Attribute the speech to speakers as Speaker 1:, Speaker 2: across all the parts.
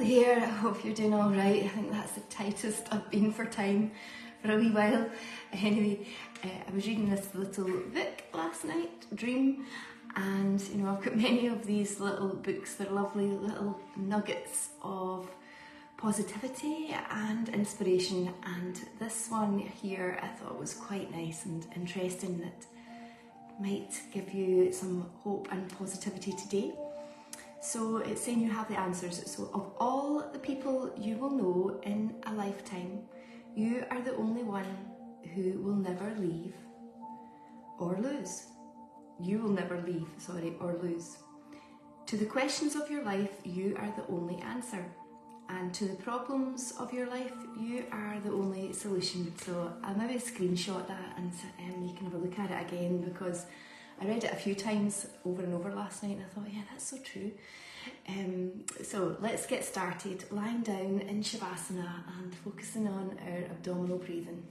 Speaker 1: there, I hope you're doing all right. I think that's the tightest I've been for time for a wee while. Anyway, I was reading this little book last night, Dream, and you know, I've got many of these little books. They're lovely little nuggets of positivity and inspiration, and this one here I thought was quite nice and interesting, that might give you some hope and positivity today. So it's saying you have the answers. So of all the people you will know in a lifetime, you are the only one who will never leave or lose. You will never leave, or lose. To the questions of your life, you are the only answer. And to the problems of your life, you are the only solution. So I'll maybe screenshot that and you can have a look at it again, because I read it a few times over and over last night and I thought, yeah, that's so true. So let's get started, lying down in Shavasana and focusing on our abdominal breathing.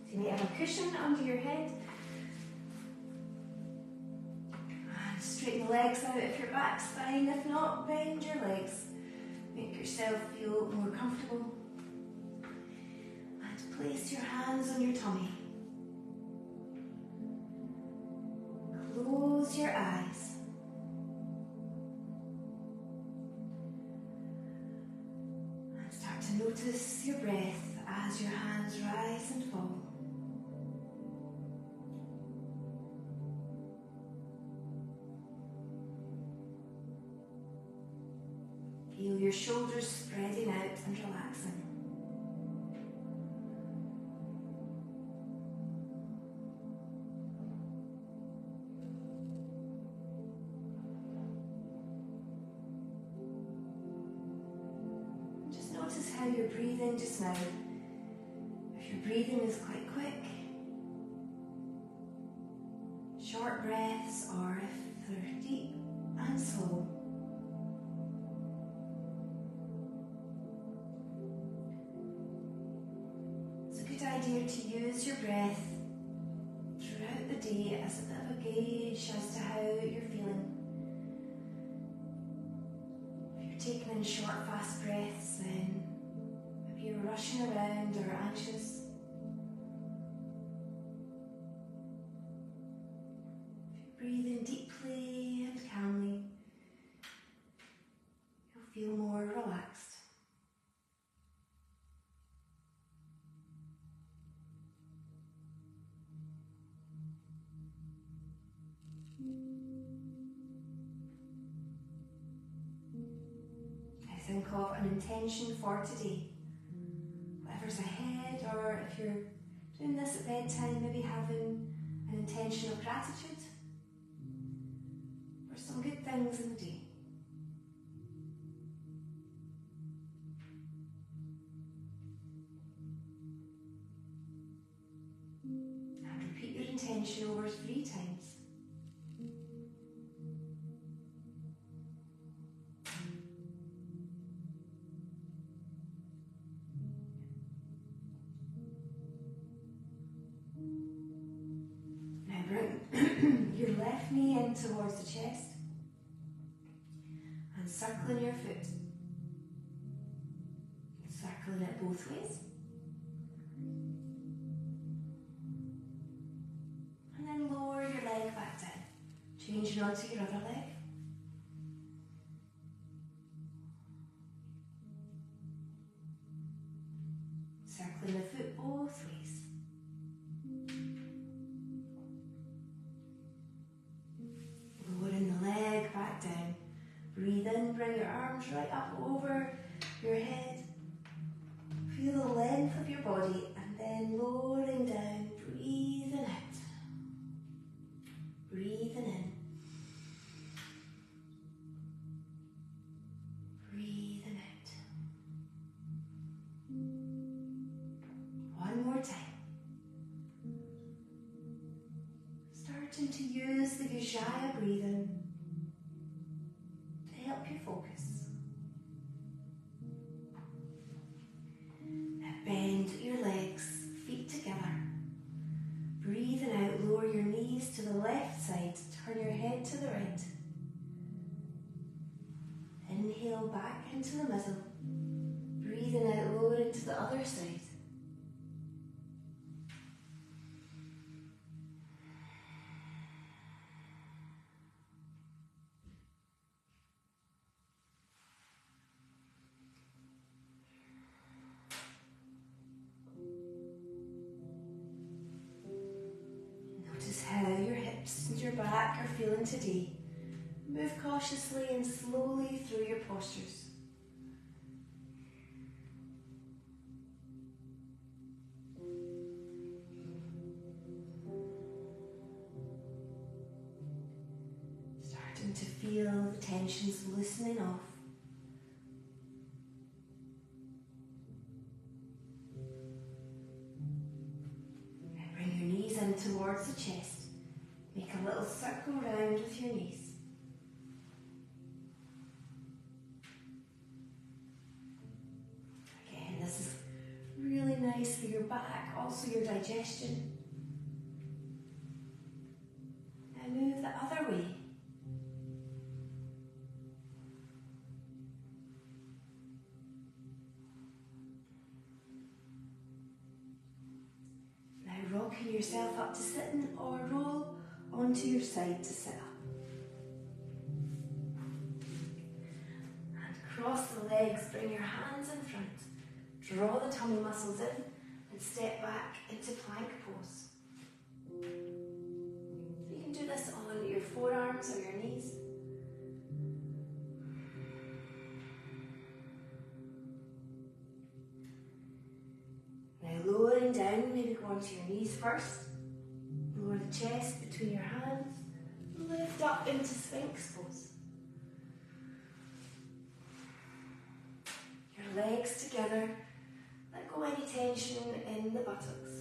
Speaker 1: So you might have a cushion under your head. And straighten the legs out if your back's fine. If not, bend your legs. Make yourself feel more comfortable. And place your hands on your tummy. Close your eyes. And start to notice your breath as your hands rise and fall. Feel your shoulders spreading out and relaxing. Just notice how you're breathing just now. If your breathing is quite quick, short breaths, or if they're deep and slow. Idea to use your breath throughout the day as a bit of a gauge as to how you're feeling. If you're taking in short, fast breaths, then maybe you're rushing around or anxious. If you're breathing deeply and calmly, you'll feel more relaxed. Think of an intention for today. Whatever's ahead, or if you're doing this at bedtime, maybe having an intention of gratitude for some good things in the day. And repeat your intention over 3 times. Your left knee in towards the chest and circling your foot. Circling it both ways. And then lower your leg back down. Changing onto your other leg. Circling the foot both ways. Lowering the leg back down. Breathe in, bring your arms right up over your head. Feel the length of your body, and then lowering down, breathing out. Breathing in. Breathing out. One more time. Starting to use the Vijaya breathing to help you focus. Now bend your legs, feet together. Breathing out, lower your knees to the left side, turn your head to the right. Inhale back into the middle. Breathing out, lower into the other side. Notice how your hips and your back are feeling today. Move cautiously and slowly through your postures. Starting to feel the tensions loosening off. And bring your knees in towards the chest. Make a little circle round with your knees. Again, this is really nice for your back, also your digestion. Now move the other way. Now rocking yourself up to sitting or roll onto your side to sit up. And cross the legs, bring your hands in front. Draw the tummy muscles in and step back into plank pose. You can do this on your forearms or your knees. Now lowering down, maybe go onto your knees first. Lower the chest between your hands. Lift up into Sphinx pose. Your legs together. Let go any tension in the buttocks.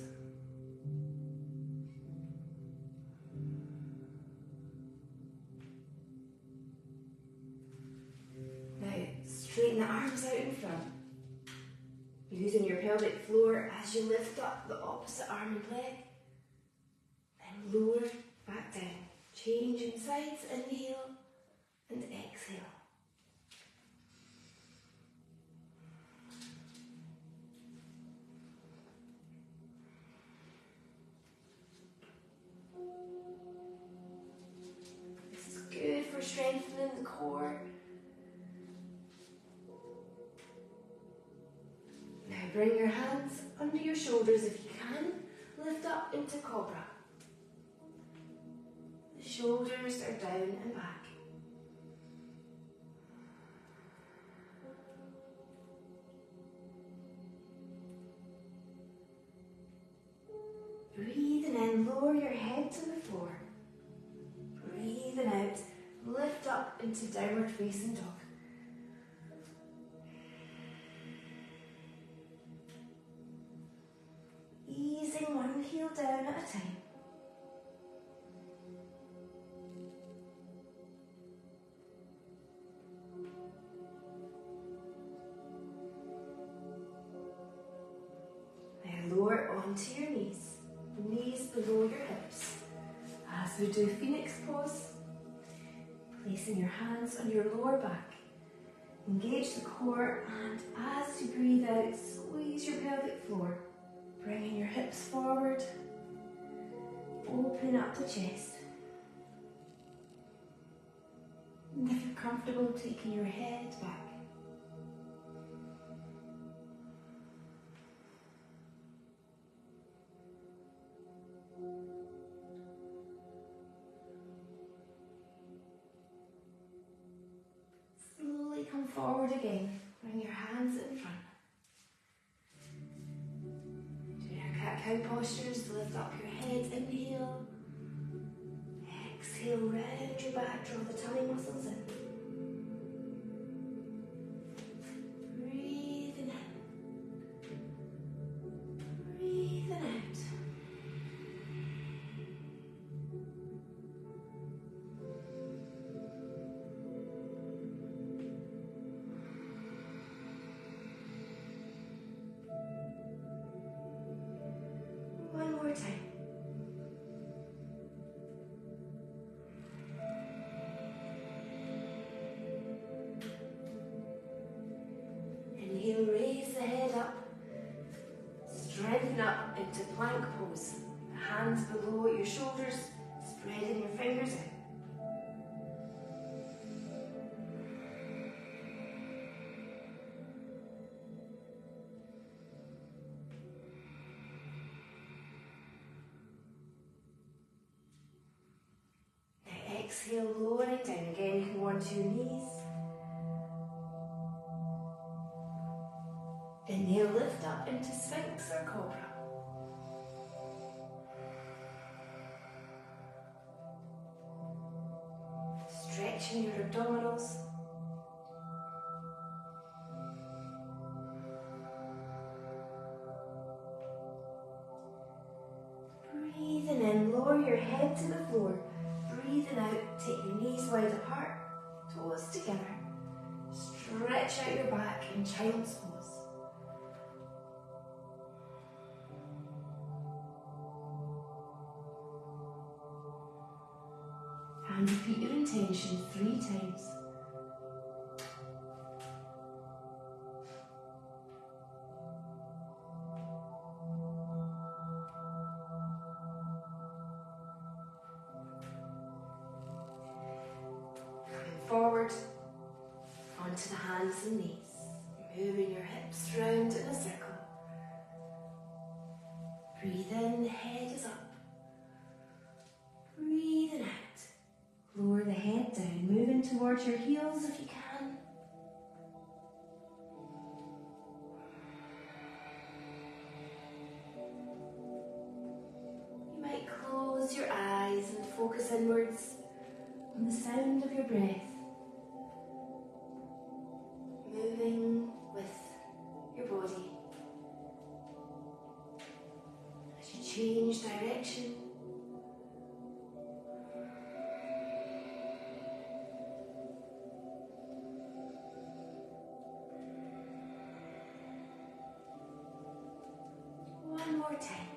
Speaker 1: Now straighten the arms out in front. Using your pelvic floor as you lift up the opposite arm and leg. Then lower back down. Changing sides, inhale and exhale. This is good for strengthening the core. Now bring your hands under your shoulders if you can. Lift up into Cobra. The shoulders are down and back. Breathing in, lower your head to the floor. Breathing out, lift up into downward facing dog. Easing one heel down at a time. Now lower onto your knees, knees below your hips. As we do Phoenix pose, placing your hands on your lower back. Engage the core, and as you breathe out, squeeze your pelvic floor. Bringing your hips forward, open up the chest. And if you're comfortable, taking your head back. Slowly come forward again. Bring your hands in front. Cat-cow postures to lift up your head. Inhale. Exhale, round your back, draw the tummy muscles in. Breathing in. Breathing out. One more time. Inhale, raise the head up. Strengthen up into plank pose. Hands below your shoulders, spreading your fingers out. Now exhale, lowering down. Again, you can go onto your knees. Inhale, lift up into Sphinx or Cobra. Stretching your abdominals. Breathing in, lower your head to the floor. Breathing out, take your knees wide apart, toes together. Stretch out your back in child's pose. And repeat your intention 3 times. Coming forward onto the hands and knees, moving your hips round in a circle. Breathe in, the head is up. Breathing out. Lower the head down, moving towards your heels if you can. You might close your eyes and focus inwards on the sound of your breath, moving with your body. As you change direction, one more time.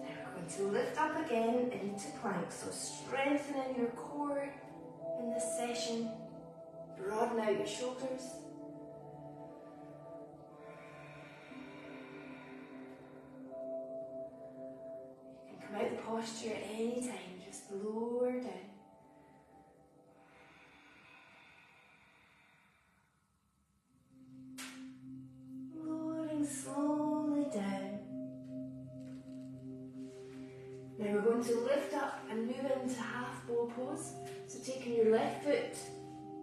Speaker 1: Now we're going to lift up again into plank, so strengthening your core in this session. Broaden out your shoulders. You can come out of the posture at any time, just lower down. Slowly down. Now we're going to lift up and move into half bow pose. So taking your left foot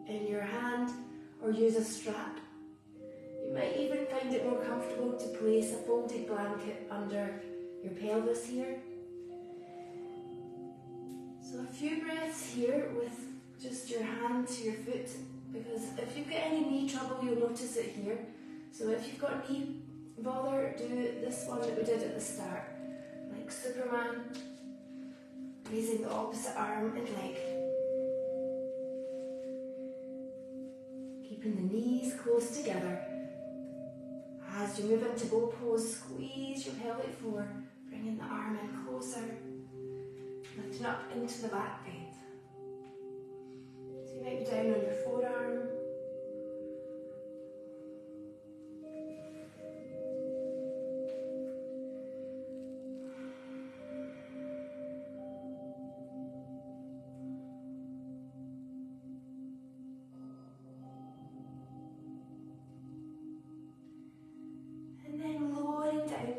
Speaker 1: in your hand or use a strap. You might even find it more comfortable to place a folded blanket under your pelvis here. So a few breaths here with just your hand to your foot, because if you've got any knee trouble, you'll notice it here. So if you've got knee bother, do this one that we did at the start, like Superman, raising the opposite arm and leg. Keeping the knees close together. As you move into bow pose, squeeze your pelvic floor, bringing the arm in closer, lifting up into the back bend. So you might be down on your forearm.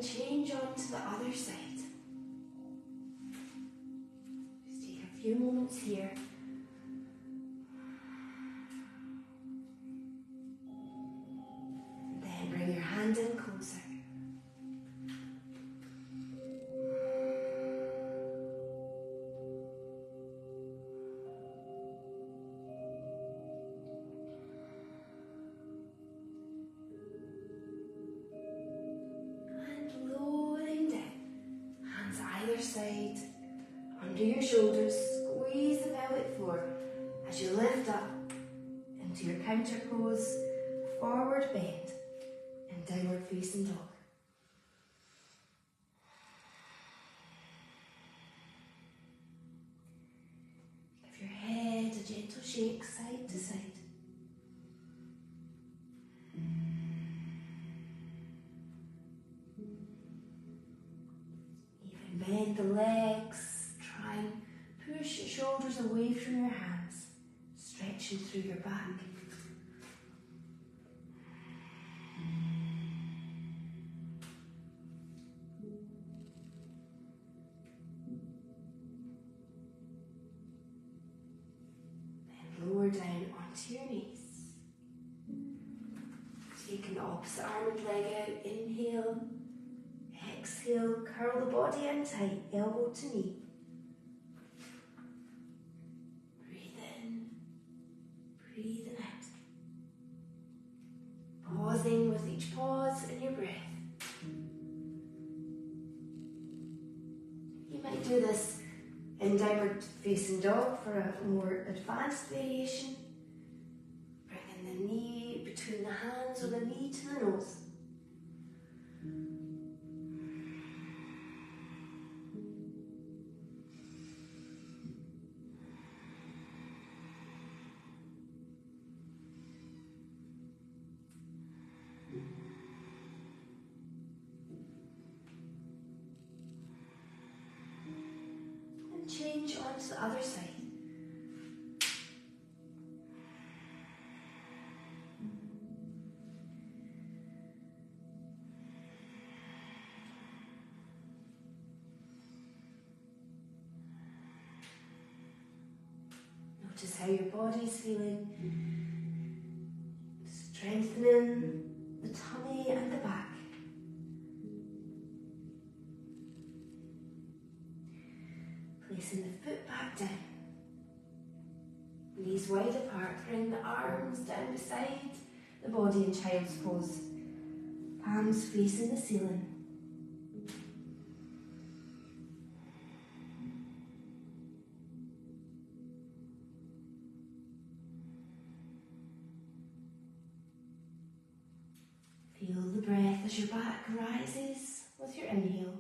Speaker 1: Change on to the other side. Just take a few moments here. And then bring your hand in closer. Side, under your shoulders, squeeze the pelvic floor as you lift up into your counter pose, forward bend and downward facing dog. Give your head a gentle shake side to side. Even bend the legs, try and push your shoulders away from your hands, stretching through your back. Lower down onto your knees. Taking the opposite arm and leg out. Inhale, exhale, curl the body in tight, elbow to knee. Breathe in, breathing out. Pausing with each pause in your breath. You might do this in downward facing dog for a more advanced variation. Bringing the knee between the hands or the knee to the nose. Change onto the other side. Notice how your body's feeling. Strengthening the tummy and the back. Placing the foot back down. Knees wide apart, bring the arms down beside the body in child's pose. Palms facing the ceiling. Feel the breath as your back rises with your inhale.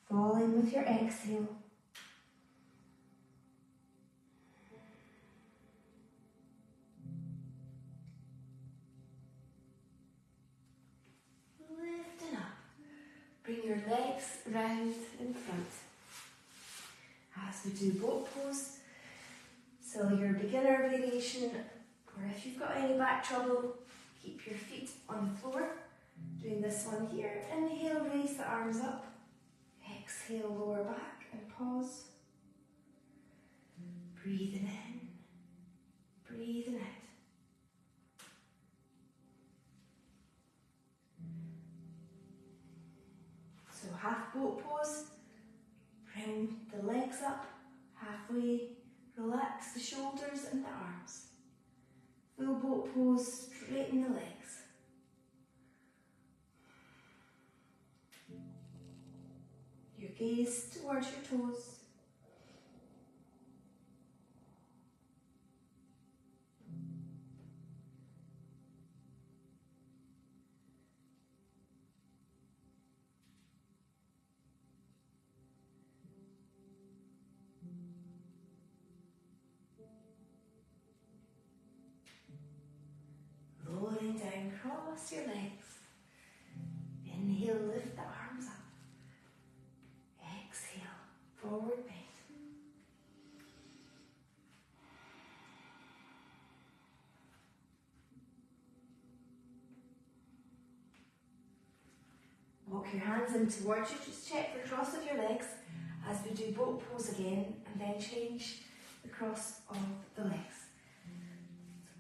Speaker 1: Falling with your exhale. Lifting up. Bring your legs round in front. As we do boat pose, so your beginner variation, or if you've got any back trouble, keep your feet on the floor. Doing this one here. Inhale, raise the arms up. Exhale, lower back and pause. Breathing in, breathing out. So half boat pose, bring the legs up, halfway, relax the shoulders and the arms. Full boat pose, straighten the legs. Your gaze towards your toes. Lowering down, cross your legs. Inhale, lift the arms up. Exhale, forward bend. Walk your hands in towards you, just check the cross of your legs as we do boat pose again, and then change the cross of the legs.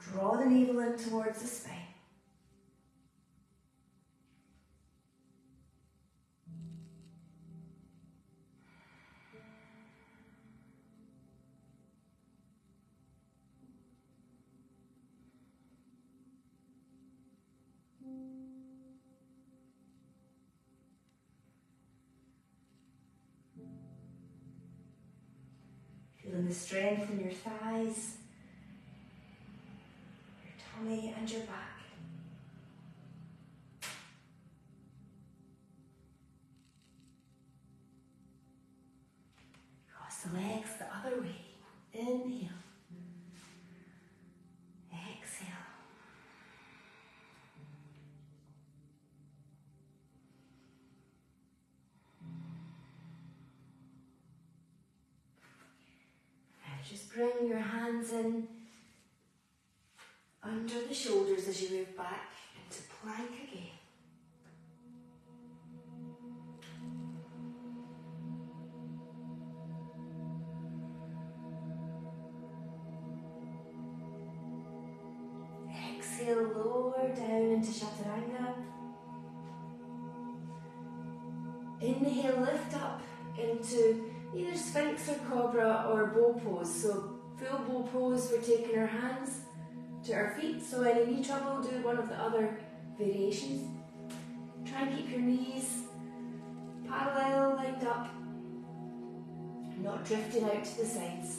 Speaker 1: So draw the navel in towards the spine. Feeling the strength in your thighs, your tummy and your back. Cross the legs the other way. Inhale. bring your hands in under the shoulders as you move back into plank again. Exhale, lower down into chaturanga. Inhale, lift up into either Sphinx or Cobra or bow pose. So full bow pose, we're taking our hands to our feet. So any knee trouble, do one of the other variations. Try and keep your knees parallel, lined up, not drifting out to the sides.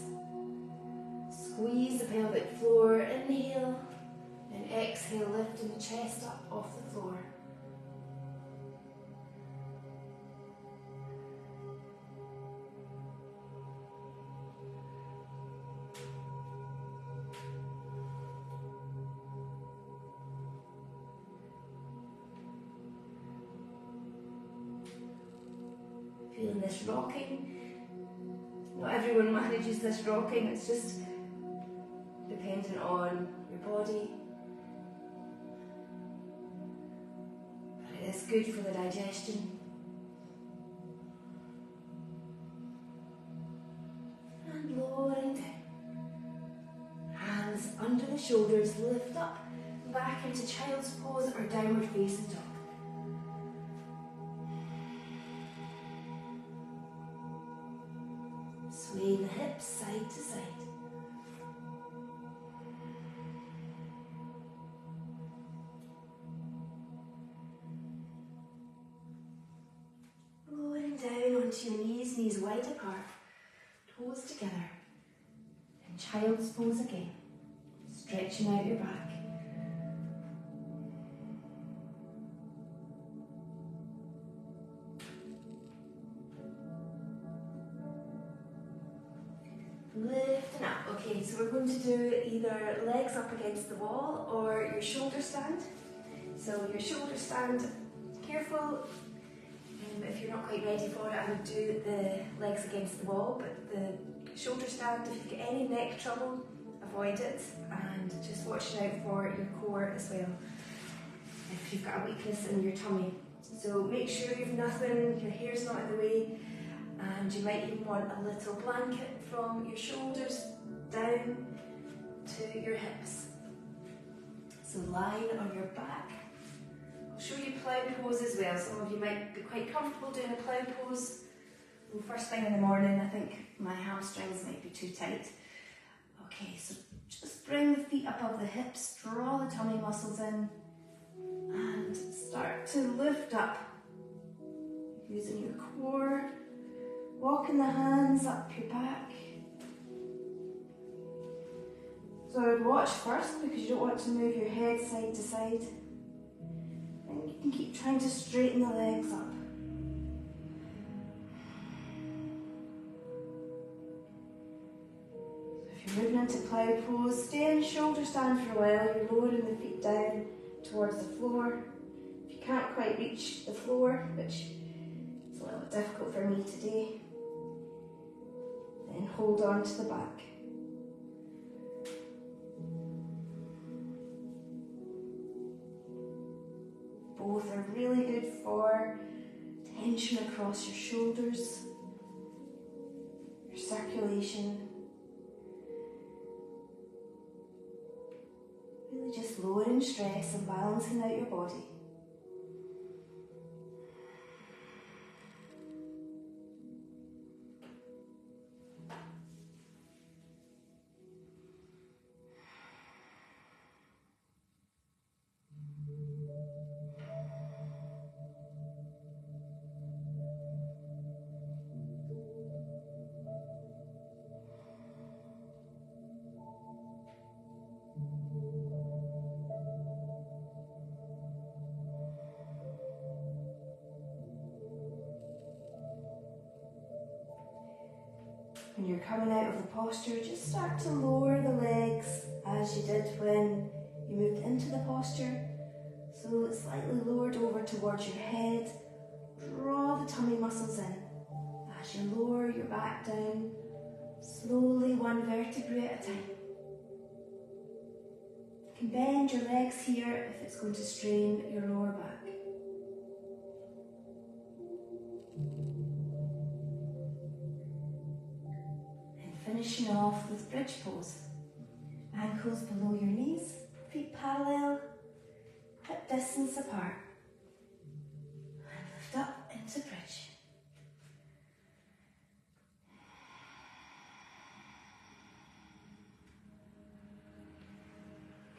Speaker 1: Squeeze the pelvic floor, inhale, and exhale, lifting the chest up off the floor. Feeling this rocking. Not everyone manages this rocking, it's just dependent on your body. But it is good for the digestion. And lowering down. Hands under the shoulders, lift up, back into child's pose or downward facing dog. Sway the hips side to side. Lowering down onto your knees, knees wide apart, toes together. And child's pose again, stretching out your back. Lifting up. Okay, so we're going to do either legs up against the wall or your shoulder stand. So your shoulder stand, careful, if you're not quite ready for it, I would do the legs against the wall, but the shoulder stand, if you've got any neck trouble, avoid it, and just watching out for your core as well, if you've got a weakness in your tummy. So make sure you've nothing, your hair's not in the way, and you might even want a little blanket from your shoulders down to your hips. So lying on your back. I'll show you plough pose as well. Some of you might be quite comfortable doing a plough pose. Well, first thing in the morning, I think my hamstrings might be too tight. Okay, so just bring the feet above the hips, draw the tummy muscles in, and start to lift up. Using your core. Walking the hands up your back. So I would watch first because you don't want to move your head side to side. And you can keep trying to straighten the legs up. So if you're moving into plough pose, stay in shoulder stand for a while. You're lowering the feet down towards the floor. If you can't quite reach the floor, which is a little bit difficult for me today, then hold on to the back. Both are really good for tension across your shoulders, your circulation. Really just lowering stress and balancing out your body. When you're coming out of the posture, just start to lower the legs as you did when you moved into the posture. So it's slightly lowered over towards your head. Draw the tummy muscles in. As you lower your back down, Slowly, one vertebrae at a time. You can bend your legs here if it's going to strain your lower back. And finishing off with bridge pose. Ankles below your knees, feet parallel, hip distance apart. And lift up into bridge.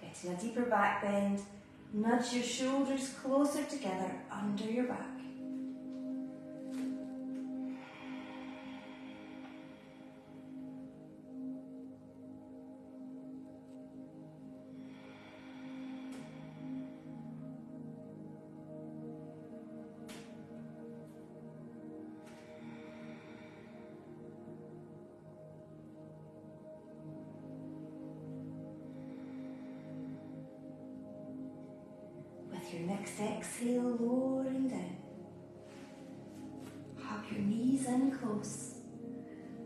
Speaker 1: Getting a deeper back bend, nudge your shoulders closer together under your back. Your next exhale, lowering down. Hug your knees in close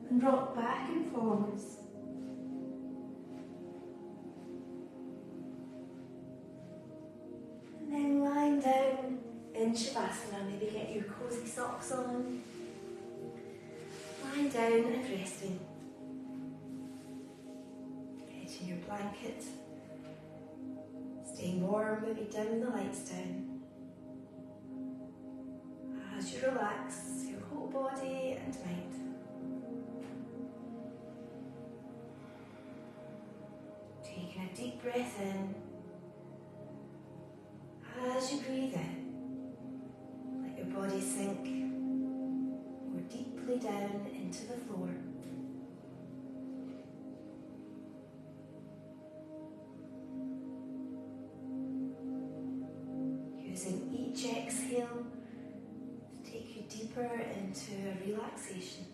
Speaker 1: and rock back and forwards. And then lying down in Shavasana, maybe get your cozy socks on. Lying down and resting. Getting your blanket. Staying warm, maybe dim the lights down. As you relax your whole body and mind. Taking a deep breath in. As you breathe in, let your body sink more deeply down into the floor. Using each exhale to take you deeper into a relaxation.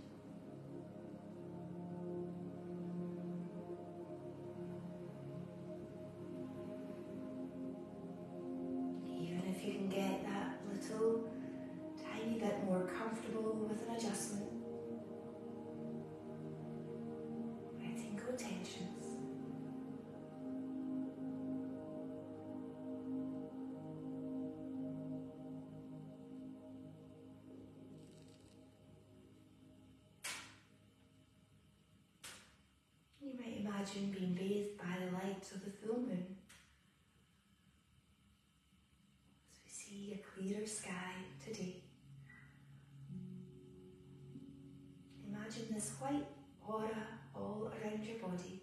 Speaker 1: Even if you can get that little tiny bit more comfortable with an adjustment, letting go tensions. You might imagine being bathed by the light of the full moon. As we see a clearer sky today. Imagine this white aura all around your body.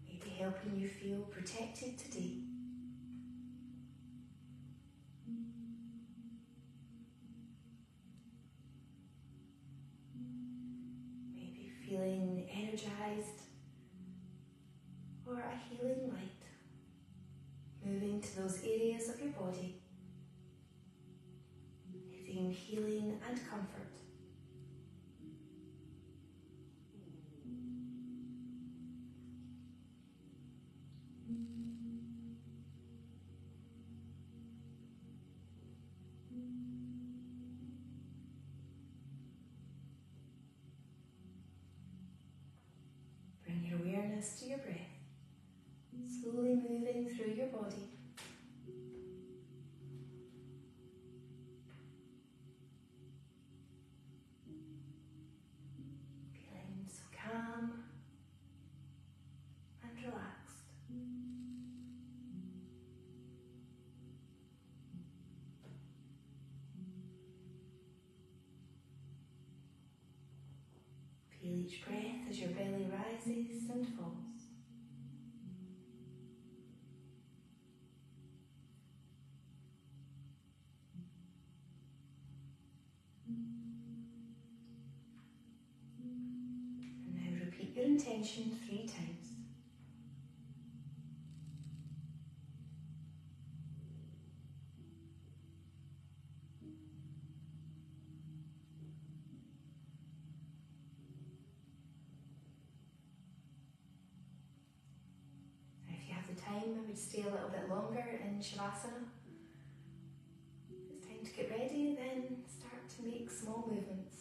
Speaker 1: Maybe helping you feel protected today. Feeling energized, or a healing light moving to those areas of your body, giving you healing and comfort. Bring your awareness to your breath, slowly moving through your body. Feeling so calm and relaxed. Feel each breath as your belly rises and falls. And now repeat your intention 3 times. If you have the time, I would stay a little bit longer in Shavasana. to get ready and then start to make small movements.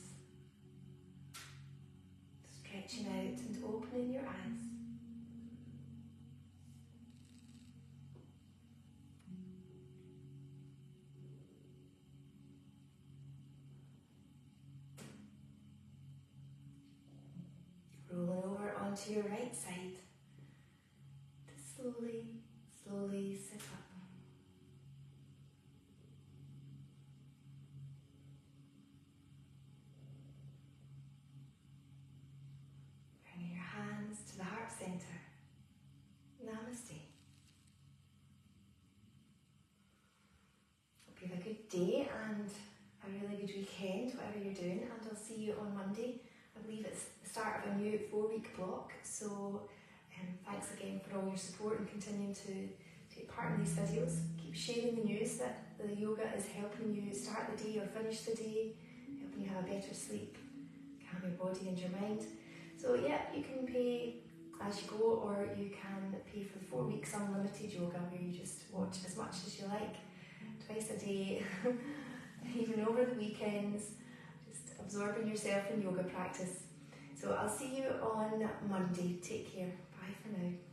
Speaker 1: Stretching out and opening your eyes. Rolling over onto your right side to slowly sit up. Bringing your hands to the heart center. Namaste. Hope you have a good day and a really good weekend, whatever you're doing, and I'll see you on Monday. I believe it's the start of a new 4-week block, so thanks again for all your support and continuing to take part in these videos. Keep sharing the news that the yoga is helping you start the day or finish the day, helping you have a better sleep, calm your body and your mind. So yeah, you can pay as you go, or you can pay for 4 weeks unlimited yoga where you just watch as much as you like, twice a day, even over the weekends, just absorbing yourself in yoga practice. So I'll see you on Monday. Take care. Bye for now.